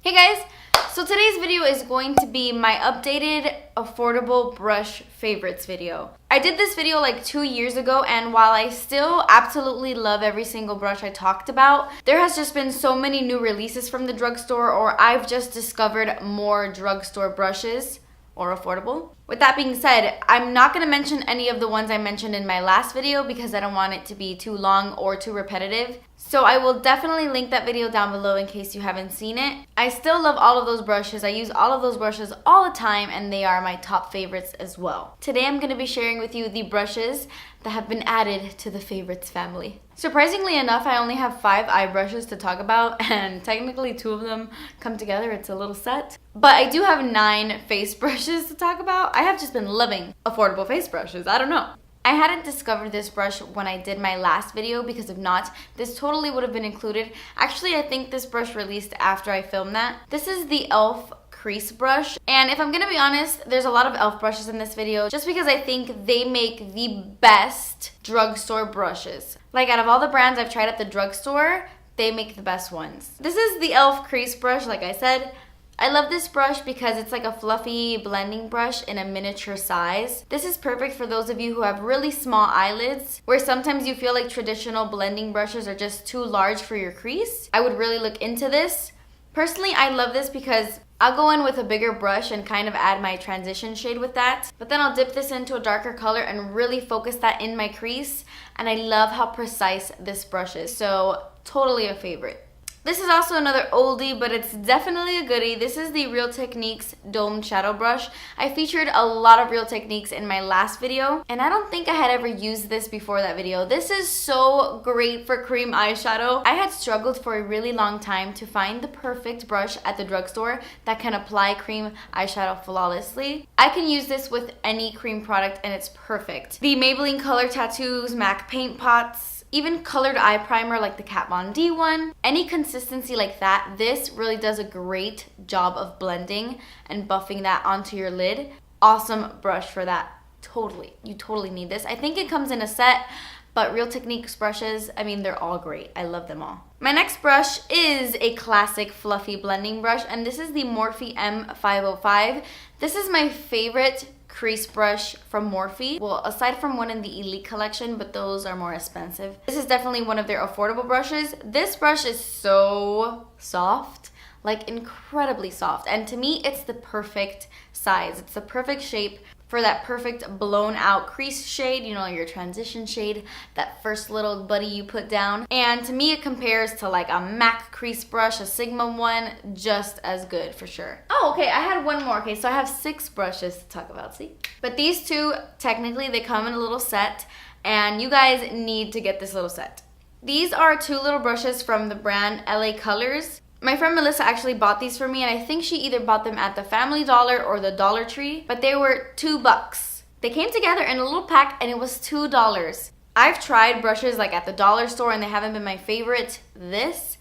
Hey guys, so today's video is going to be my updated affordable brush favorites video. I did this video like 2 years ago, and while I still absolutely love every single brush I talked about, there has just been so many new releases from the drugstore, or I've just discovered more drugstore brushes or affordable. With that being said, I'm not going to mention any of the ones I mentioned in my last video because I don't want it to be too long or too repetitive. So I will definitely link that video down below in case you haven't seen it. I still love all of those brushes. I use all of those brushes all the time, and they are my top favorites as well. Today I'm going to be sharing with you the brushes that have been added to the favorites family. Surprisingly enough, I only have 5 eye brushes to talk about, and technically 2 of them come together. It's a little set. But I do have 9 face brushes to talk about. I have just been loving affordable face brushes. I don't know. I hadn't discovered this brush when I did my last video, because if not, this totally would have been included. Actually, I think this brush released after I filmed that. This is the e.l.f. crease brush, and if I'm gonna be honest, there's a lot of e.l.f. brushes in this video just because I think they make the best drugstore brushes. Like, out of all the brands I've tried at the drugstore, they make the best ones. This is the e.l.f. crease brush, like I said. I love this brush because it's like a fluffy blending brush in a miniature size. This is perfect for those of you who have really small eyelids, where sometimes you feel like traditional blending brushes are just too large for your crease. I would really look into this. Personally, I love this because I'll go in with a bigger brush and kind of add my transition shade with that, but then I'll dip this into a darker color and really focus that in my crease, and I love how precise this brush is, so totally a favorite. This is also another oldie, but it's definitely a goodie. This is the Real Techniques Domed Shadow Brush. I featured a lot of Real Techniques in my last video, and I don't think I had ever used this before that video. This is so great for cream eyeshadow. I had struggled for a really long time to find the perfect brush at the drugstore that can apply cream eyeshadow flawlessly. I can use this with any cream product and it's perfect. The Maybelline Color Tattoos, MAC Paint Pots, even colored eye primer like the Kat Von D one, any consistency like that, this really does a great job of blending and buffing that onto your lid. Awesome brush for that. Totally. You totally need this. I think it comes in a set, but Real Techniques brushes, I mean, they're all great. I love them all. My next brush is a classic fluffy blending brush, and this is the Morphe M505. This is my favorite crease brush from Morphe. Well, aside from one in the Elite collection, but those are more expensive. This is definitely one of their affordable brushes. This brush is so soft, like incredibly soft. And to me, it's the perfect size. It's the perfect shape for that perfect blown out crease shade, you know, your transition shade, that first little buddy you put down. And to me, it compares to like a MAC crease brush, a Sigma one, just as good for sure. Oh, okay, I had one more. Okay, so I have 6 brushes to talk about, see? But these 2, technically, they come in a little set, and you guys need to get this little set. These are 2 little brushes from the brand LA Colors. My friend Melissa actually bought these for me, and I think she either bought them at the Family Dollar or the Dollar Tree, but they were $2. They came together in a little pack and it was $2. I've tried brushes like at the dollar store and they haven't been my favorite. This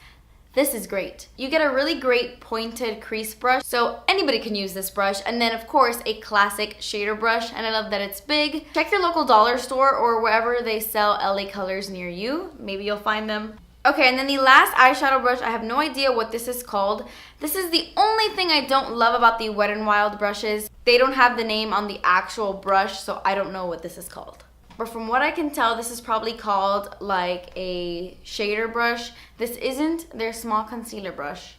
is great. You get a really great pointed crease brush, so anybody can use this brush. And then of course a classic shader brush, and I love that it's big. Check your local dollar store or wherever they sell LA Colors near you. Maybe you'll find them. Okay, and then the last eyeshadow brush, I have no idea what this is called. This is the only thing I don't love about the Wet n Wild brushes. They don't have the name on the actual brush, so I don't know what this is called. But from what I can tell, this is probably called like a shader brush. This isn't their small concealer brush.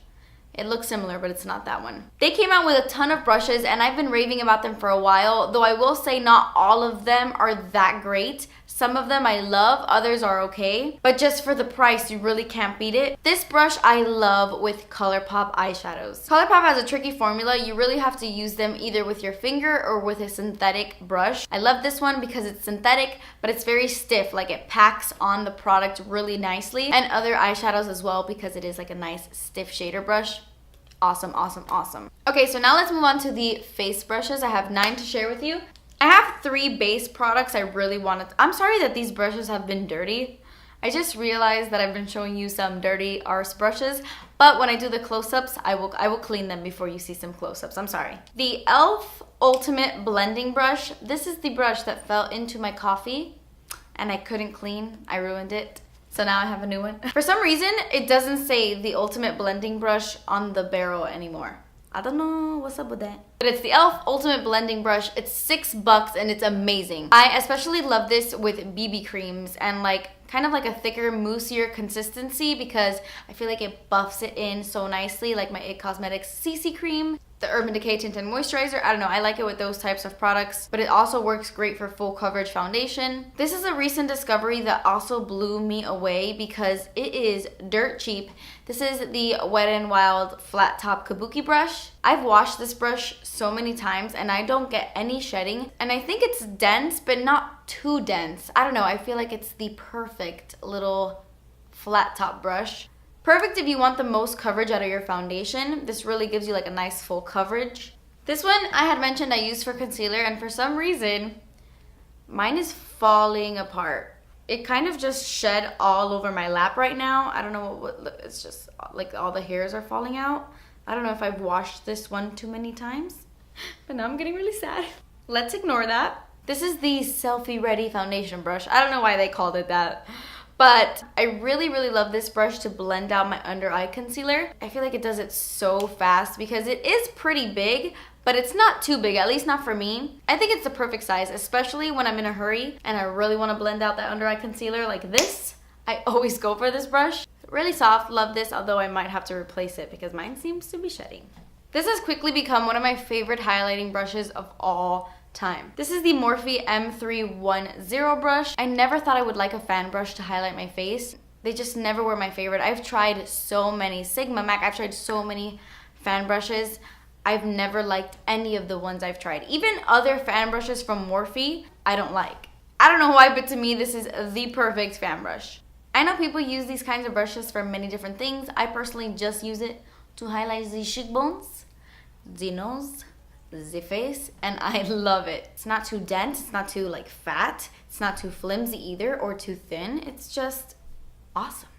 It looks similar, but it's not that one. They came out with a ton of brushes, and I've been raving about them for a while, though I will say not all of them are that great. Some of them I love, others are okay, but just for the price, you really can't beat it. This brush I love with ColourPop eyeshadows. ColourPop has a tricky formula. You really have to use them either with your finger or with a synthetic brush. I love this one because it's synthetic, but it's very stiff, like it packs on the product really nicely, and other eyeshadows as well because it is like a nice stiff shader brush. Awesome, awesome, awesome. Okay, so now let's move on to the face brushes. I have 9 to share with you. I have 3 base products I really wanted. I'm sorry that these brushes have been dirty. I just realized that I've been showing you some dirty arse brushes, but when I do the close-ups, I will clean them before you see some close-ups. I'm sorry. The e.l.f. Ultimate Blending Brush. This is the brush that fell into my coffee and I couldn't clean. I ruined it. So now I have a new one. For some reason, it doesn't say the ultimate blending brush on the barrel anymore. I don't know what's up with that. But it's the e.l.f. Ultimate Blending Brush. It's $6 and it's amazing. I especially love this with BB creams and like kind of like a thicker, moussier consistency because I feel like it buffs it in so nicely, like my IT Cosmetics CC cream, the Urban Decay Tint and Moisturizer. I don't know, I like it with those types of products, but it also works great for full coverage foundation. This is a recent discovery that also blew me away because it is dirt cheap. This is the Wet n Wild Flat Top Kabuki brush. I've washed this brush so many times and I don't get any shedding, and I think it's dense but not too dense. I don't know, I feel like it's the perfect little flat top brush. Perfect if you want the most coverage out of your foundation. This really gives you like a nice full coverage. This one I had mentioned I use for concealer, and for some reason mine is falling apart. It kind of just shed all over my lap right now. I don't know what it's just like all the hairs are falling out. I don't know if I've washed this one too many times, but now I'm getting really sad. Let's ignore that. This is the Selfie Ready foundation brush. I don't know why they called it that, but I really, really love this brush to blend out my under eye concealer. I feel like it does it so fast because it is pretty big, but it's not too big, at least not for me. I think it's the perfect size, especially when I'm in a hurry and I really want to blend out that under eye concealer like this. I always go for this brush. Really soft, love this, although I might have to replace it because mine seems to be shedding. This has quickly become one of my favorite highlighting brushes of all time. This is the Morphe M310 brush. I never thought I would like a fan brush to highlight my face. They just never were my favorite. I've tried so many Sigma MAC, I've tried so many fan brushes. I've never liked any of the ones I've tried. Even other fan brushes from Morphe, I don't like. I don't know why, but to me, this is the perfect fan brush. I know people use these kinds of brushes for many different things. I personally just use it to highlight the cheekbones, the nose, the face, and I love it. It's not too dense, it's not too like fat, it's not too flimsy either or too thin. It's just awesome.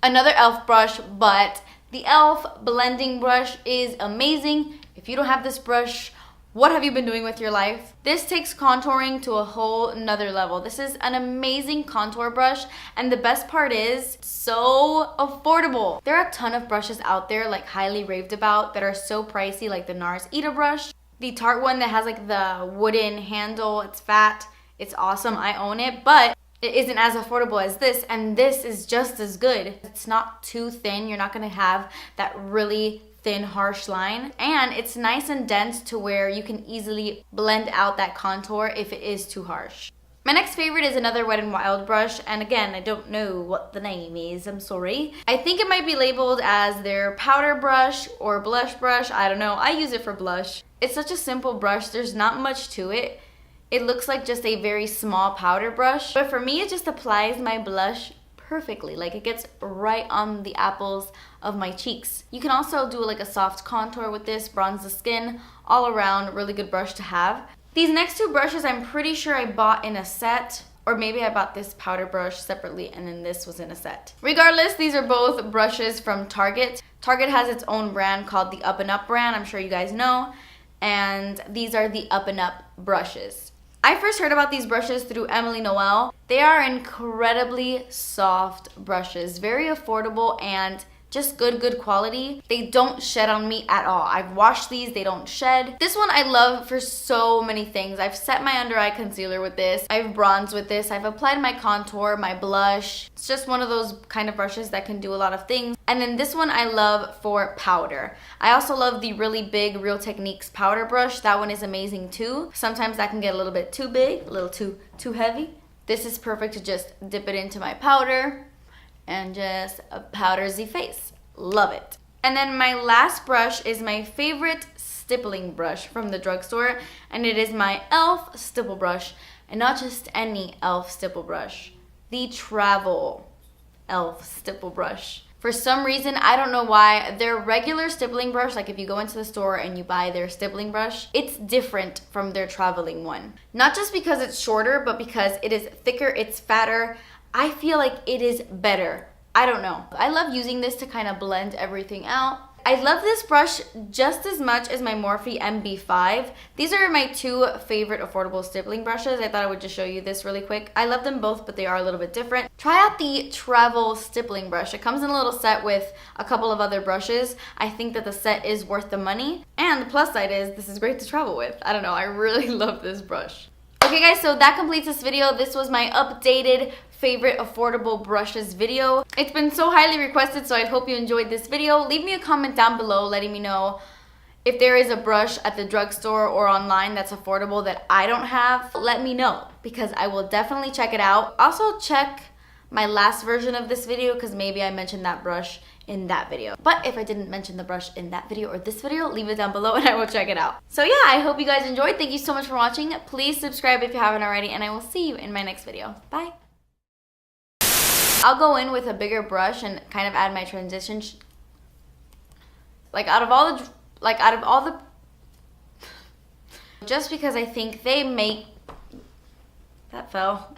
Another e.l.f. brush, but the e.l.f. blending brush is amazing. If you don't have this brush, what have you been doing with your life? This takes contouring to a whole nother level. This is an amazing contour brush, and the best part is so affordable. There are a ton of brushes out there, like highly raved about, that are so pricey, like the NARS Ita brush. The Tarte one that has like the wooden handle, it's fat, it's awesome, I own it, but it isn't as affordable as this, and this is just as good. It's not too thin, you're not gonna have that really thin, harsh line, and it's nice and dense to where you can easily blend out that contour if it is too harsh. My next favorite is another Wet n Wild brush, and again, I don't know what the name is, I'm sorry. I think it might be labeled as their powder brush or blush brush, I don't know. I use it for blush. It's such a simple brush, there's not much to it. It looks like just a very small powder brush, but for me, it just applies my blush perfectly. Like it gets right on the apples of my cheeks. You can also do like a soft contour with this, bronze the skin, all around, really good brush to have. These next two brushes I'm pretty sure I bought in a set, or maybe I bought this powder brush separately and then this was in a set. Regardless, these are both brushes from Target. Target has its own brand called the Up and Up brand, I'm sure you guys know, and these are the Up and Up brushes. I first heard about these brushes through Emily Noel. They are incredibly soft brushes, very affordable and just good quality. They don't shed on me at all. I've washed these, they don't shed. This one I love for so many things. I've set my under eye concealer with this. I've bronzed with this. I've applied my contour, my blush. It's just one of those kind of brushes that can do a lot of things. And then this one I love for powder. I also love the really big Real Techniques powder brush. That one is amazing too. Sometimes that can get a little bit too big, a little too heavy. This is perfect to just dip it into my powder and just powder the face. Love it. And then my last brush is my favorite stippling brush from the drugstore, and it is my e.l.f. stipple brush, and not just any e.l.f. stipple brush, the Travel e.l.f. stipple brush. For some reason, I don't know why, their regular stippling brush, like if you go into the store and you buy their stippling brush, it's different from their traveling one. Not just because it's shorter, but because it is thicker, it's fatter. I feel like it is better. I don't know. I love using this to kind of blend everything out. I love this brush just as much as my Morphe MB5. These are my two favorite affordable stippling brushes. I thought I would just show you this really quick. I love them both, but they are a little bit different. Try out the travel stippling brush. It comes in a little set with a couple of other brushes. I think that the set is worth the money. And the plus side is this is great to travel with. I don't know, I really love this brush. Okay guys, so that completes this video. This was my updated favorite affordable brushes video. It's been so highly requested, so I hope you enjoyed this video. Leave me a comment down below letting me know if there is a brush at the drugstore or online that's affordable that I don't have. Let me know because I will definitely check it out. Also check my last version of this video because maybe I mentioned that brush in that video. But if I didn't mention the brush in that video or this video, leave it down below and I will check it out. So yeah, I hope you guys enjoyed. Thank you so much for watching. Please subscribe if you haven't already, and I will see you in my next video. Bye. I'll go in with a bigger brush and kind of add my transition. Out of all the, just because I think they make, that fell.